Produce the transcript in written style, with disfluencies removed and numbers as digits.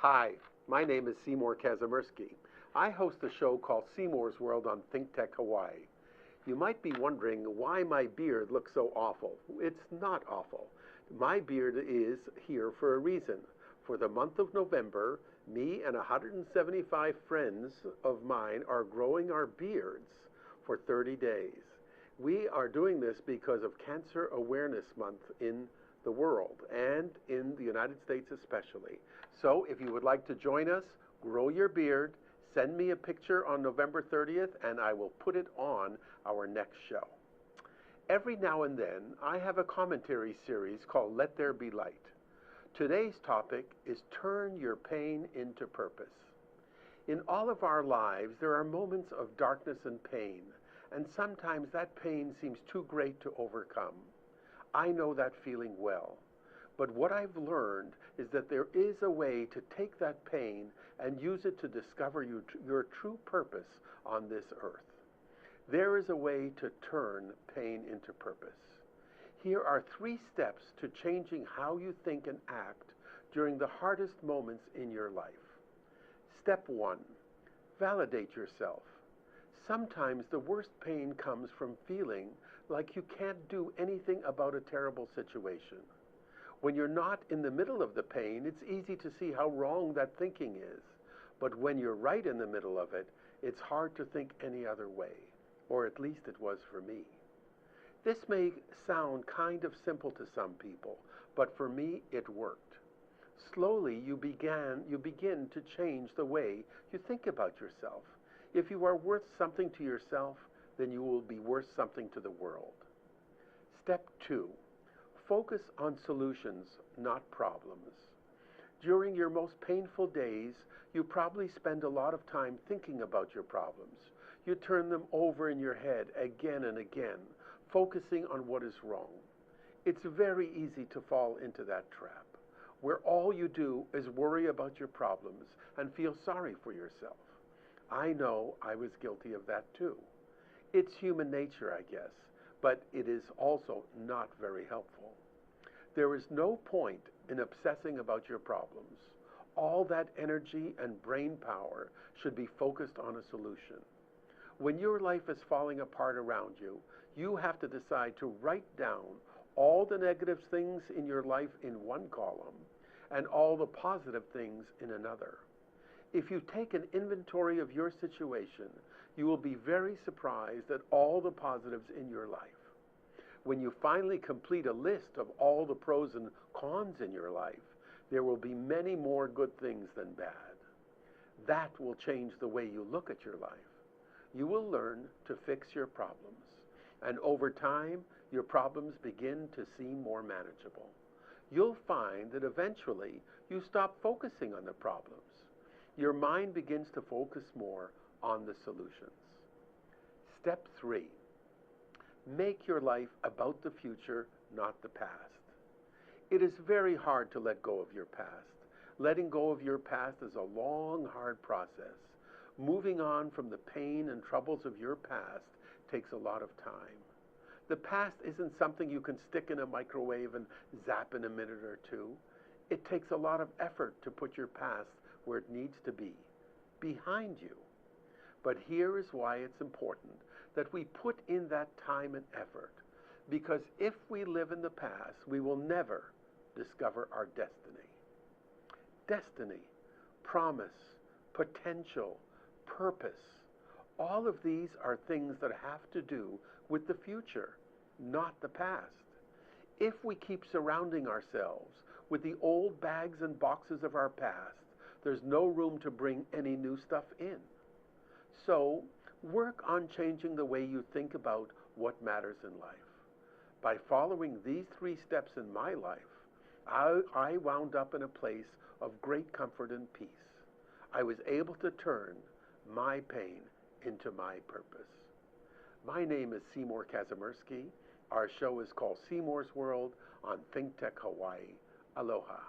Hi, my name is Seymour Kazimirski. I host a show called Seymour's World on ThinkTech Hawaii. You might be wondering why my beard looks so awful. It's not awful. My beard is here for a reason. For the month of November, me and 175 friends of mine are growing our beards for 30 days. We are doing this because of Cancer Awareness Month in the world and in the United States especially. So if you would like to join us, grow your beard, send me a picture on November 30th and I will put it on our next show. Every now and then I have a commentary series called Let There Be Light. Today's topic is Turn Your Pain into Purpose. In all of our lives there are moments of darkness and pain, and sometimes that pain seems too great to overcome. I know that feeling well. But what I've learned is that there is a way to take that pain and use it to discover your true purpose on this earth. There is a way to turn pain into purpose. Here are 3 steps to changing how you think and act during the hardest moments in your life. Step 1, validate yourself. Sometimes the worst pain comes from feeling like you can't do anything about a terrible situation. When you're not in the middle of the pain, it's easy to see how wrong that thinking is. But when you're right in the middle of it, it's hard to think any other way, or at least it was for me. This may sound kind of simple to some people, but for me it worked. Slowly you begin to change the way you think about yourself. If you are worth something to yourself, then you will be worth something to the world. Step 2, focus on solutions, not problems. During your most painful days, you probably spend a lot of time thinking about your problems. You turn them over in your head again and again, focusing on what is wrong. It's very easy to fall into that trap, where all you do is worry about your problems and feel sorry for yourself. I know I was guilty of that too. It's human nature, I guess, but it is also not very helpful. There is no point in obsessing about your problems. All that energy and brain power should be focused on a solution. When your life is falling apart around you, you have to decide to write down all the negative things in your life in one column and all the positive things in another. If you take an inventory of your situation, you will be very surprised at all the positives in your life. When you finally complete a list of all the pros and cons in your life, there will be many more good things than bad. That will change the way you look at your life. You will learn to fix your problems, and over time, your problems begin to seem more manageable. You'll find that eventually you stop focusing on the problems. Your mind begins to focus more on the solutions. Step 3, make your life about the future, not the past. It is very hard to let go of your past. Letting go of your past is a long, hard process. Moving on from the pain and troubles of your past takes a lot of time. The past isn't something you can stick in a microwave and zap in a minute or two. It takes a lot of effort to put your past where it needs to be, behind you. But here is why it's important that we put in that time and effort, because if we live in the past, we will never discover our destiny. Destiny, promise, potential, purpose, all of these are things that have to do with the future, not the past. If we keep surrounding ourselves with the old bags and boxes of our past, there's no room to bring any new stuff in. So, work on changing the way you think about what matters in life. By following these 3 steps in my life, I wound up in a place of great comfort and peace. I was able to turn my pain into my purpose. My name is Seymour Kazimirsky. Our show is called Seymour's World on ThinkTech Hawaii. Aloha.